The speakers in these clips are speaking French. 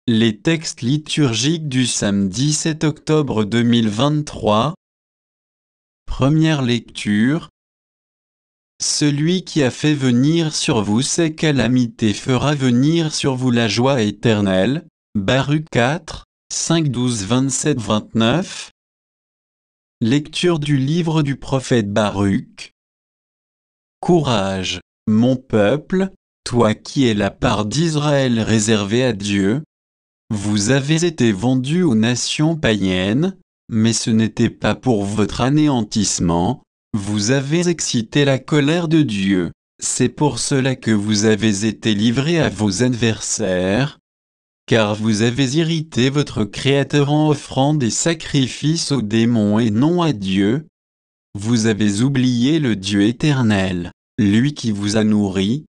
Les textes liturgiques du samedi 7 octobre 2023. Première lecture. Celui qui a fait venir sur vous ces calamités fera venir sur vous la joie éternelle. Baruch 4, 5, 12, 27, 29. Lecture du livre du prophète Baruch. Courage, mon peuple, toi qui es la part d'Israël réservée à Dieu. Vous avez été vendus aux nations païennes, mais ce n'était pas pour votre anéantissement. Vous avez excité la colère de Dieu. C'est pour cela que vous avez été livrés à vos adversaires, car vous avez irrité votre Créateur en offrant des sacrifices aux démons et non à Dieu. Vous avez oublié le Dieu éternel, lui qui vous a nourri.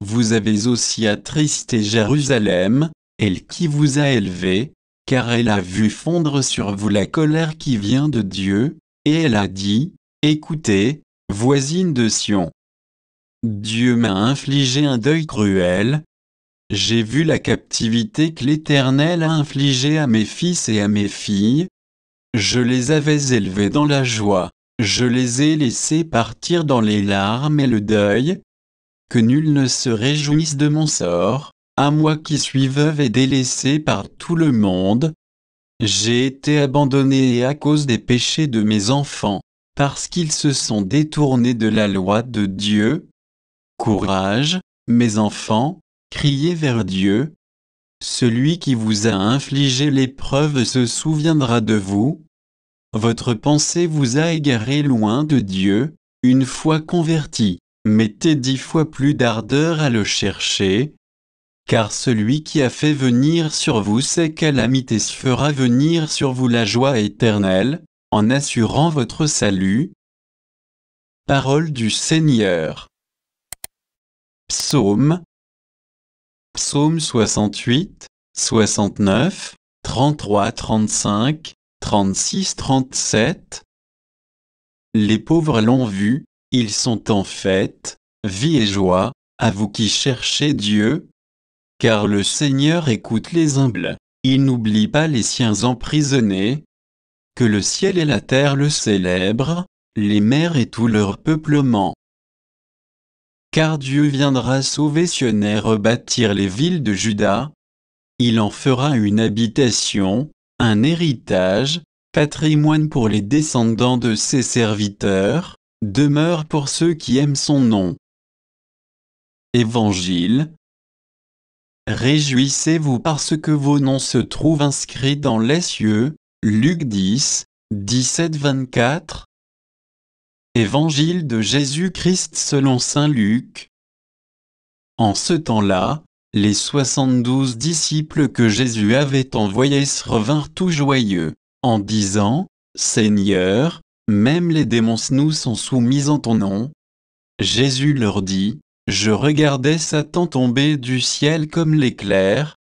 Vous avez aussi attristé Jérusalem, elle qui vous a élevé, car elle a vu fondre sur vous la colère qui vient de Dieu, et elle a dit, écoutez, voisine de Sion. Dieu m'a infligé un deuil cruel. J'ai vu la captivité que l'Éternel a infligée à mes fils et à mes filles. Je les avais élevés dans la joie, je les ai laissés partir dans les larmes et le deuil. Que nul ne se réjouisse de mon sort, à moi qui suis veuve et délaissée par tout le monde. J'ai été abandonnée à cause des péchés de mes enfants, parce qu'ils se sont détournés de la loi de Dieu. Courage, mes enfants, criez vers Dieu. Celui qui vous a infligé l'épreuve se souviendra de vous. Votre pensée vous a égaré loin de Dieu, une fois convertis. Mettez 10 fois plus d'ardeur à le chercher, car celui qui a fait venir sur vous ces calamités fera venir sur vous la joie éternelle, en assurant votre salut. Parole du Seigneur. Psaume 68, 69, 33, 35, 36, 37. Les pauvres l'ont vu. Ils sont en fête, vie et joie, à vous qui cherchez Dieu. Car le Seigneur écoute les humbles, il n'oublie pas les siens emprisonnés. Que le ciel et la terre le célèbrent, les mers et tout leur peuplement. Car Dieu viendra sauver Sion et rebâtir les villes de Juda. Il en fera une habitation, un héritage, patrimoine pour les descendants de ses serviteurs. Demeure pour ceux qui aiment son nom. Évangile. Réjouissez-vous parce que vos noms se trouvent inscrits dans les cieux. Luc 10, 17-24. Évangile de Jésus-Christ selon saint Luc. En ce temps-là, les 72 disciples que Jésus avait envoyés se revinrent tout joyeux, en disant, Seigneur, même les démons nous sont soumis en ton nom. Jésus leur dit, je regardais Satan tomber du ciel comme l'éclair.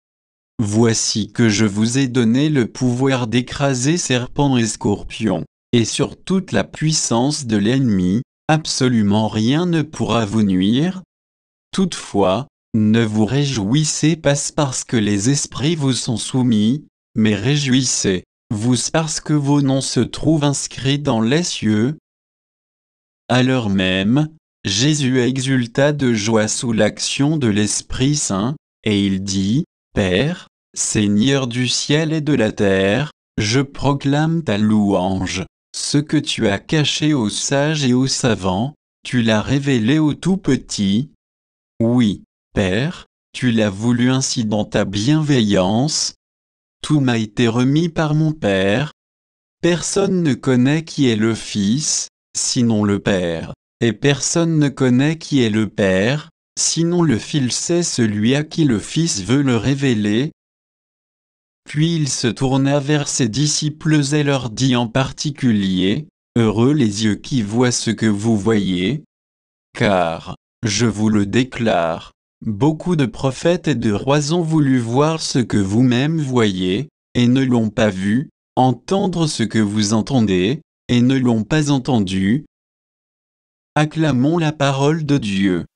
Voici que je vous ai donné le pouvoir d'écraser serpents et scorpions, et sur toute la puissance de l'ennemi, absolument rien ne pourra vous nuire. Toutefois, ne vous réjouissez pas parce que les esprits vous sont soumis, mais réjouissez vous parce que vos noms se trouvent inscrits dans les cieux. À l'heure même, Jésus exulta de joie sous l'action de l'Esprit Saint, et il dit, Père, Seigneur du ciel et de la terre, je proclame ta louange. Ce que tu as caché aux sages et aux savants, tu l'as révélé aux tout petits. Oui, Père, tu l'as voulu ainsi dans ta bienveillance. Tout m'a été remis par mon Père. Personne ne connaît qui est le Fils, sinon le Père, et personne ne connaît qui est le Père, sinon le Fils c'est celui à qui le Fils veut le révéler. Puis il se tourna vers ses disciples et leur dit en particulier, Heureux les yeux qui voient ce que vous voyez. Car, je vous le déclare, beaucoup de prophètes et de rois ont voulu voir ce que vous-même voyez, et ne l'ont pas vu, entendre ce que vous entendez, et ne l'ont pas entendu. Acclamons la parole de Dieu.